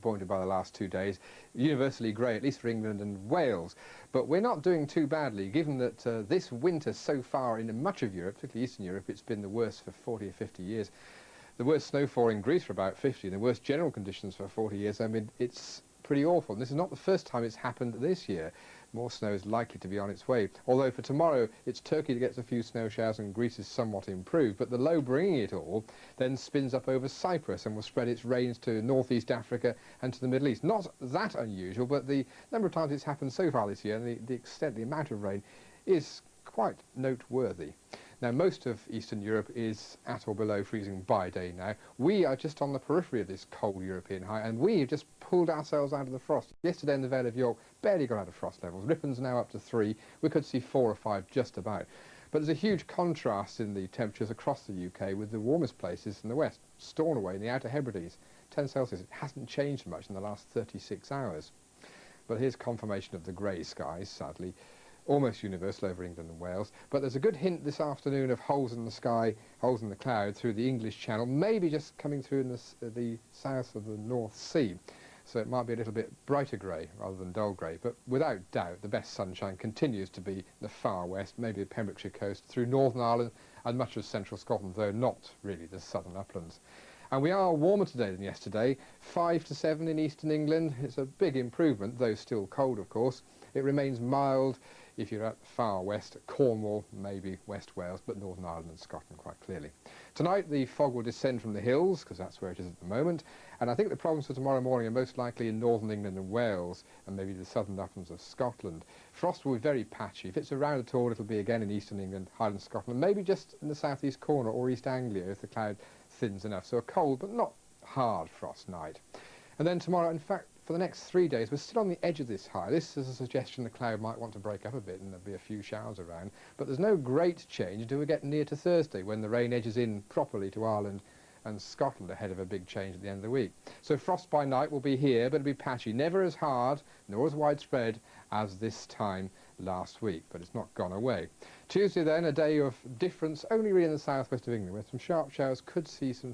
disappointed by the last 2 days. Universally grey, at least for England and Wales. But we're not doing too badly, given that this winter so far in much of Europe, particularly Eastern Europe, it's been the worst for 40 or 50 years. The worst snowfall in Greece for about 50, and the worst general conditions for 40 years. I mean, it's pretty awful. And this is not the first time it's happened this year. More snow is likely to be on its way. Although for tomorrow, it's Turkey that gets a few snow showers and Greece is somewhat improved. But the low bringing it all then spins up over Cyprus and will spread its rains to northeast Africa and to the Middle East. Not that unusual, but the number of times it's happened so far this year and the extent, the amount of rain is quite noteworthy. Now, most of Eastern Europe is at or below freezing by day now. We are just on the periphery of this cold European high, and we have just pulled ourselves out of the frost. Yesterday in the Vale of York, barely got out of frost levels. Ripon's now up to 3. We could see 4 or 5 just about. But there's a huge contrast in the temperatures across the UK with the warmest places in the west. Stornoway in the Outer Hebrides, 10 Celsius. It hasn't changed much in the last 36 hours. But here's confirmation of the grey skies, sadly. Almost universal over England and Wales, but there's a good hint this afternoon of holes in the sky, holes in the cloud through the English Channel, maybe just coming through in the south of the North Sea. So it might be a little bit brighter grey rather than dull grey, but without doubt the best sunshine continues to be the far west, maybe the Pembrokeshire coast, through Northern Ireland and much of central Scotland, though not really the southern uplands. And we are warmer today than yesterday, 5 to 7 in eastern England. It's a big improvement, though still cold, of course. It remains mild if you're at the far west, Cornwall, maybe West Wales, but Northern Ireland and Scotland quite clearly. Tonight the fog will descend from the hills, because that's where it is at the moment, and I think the problems for tomorrow morning are most likely in northern England and Wales, and maybe the southern uplands of Scotland. Frost will be very patchy. If it's around at all, it'll be again in eastern England, Highland Scotland, maybe just in the southeast corner or East Anglia if the cloud thins enough. So a cold but not hard frost night. And then tomorrow, in fact, for the next 3 days, we're still on the edge of this high. This is a suggestion the cloud might want to break up a bit and there'll be a few showers around. But there's no great change until we get near to Thursday, when the rain edges in properly to Ireland and Scotland ahead of a big change at the end of the week. So frost by night will be here, but it'll be patchy. Never as hard nor as widespread as this time last week, but it's not gone away. Tuesday then, a day of difference only really in the southwest of England, where some sharp showers could see some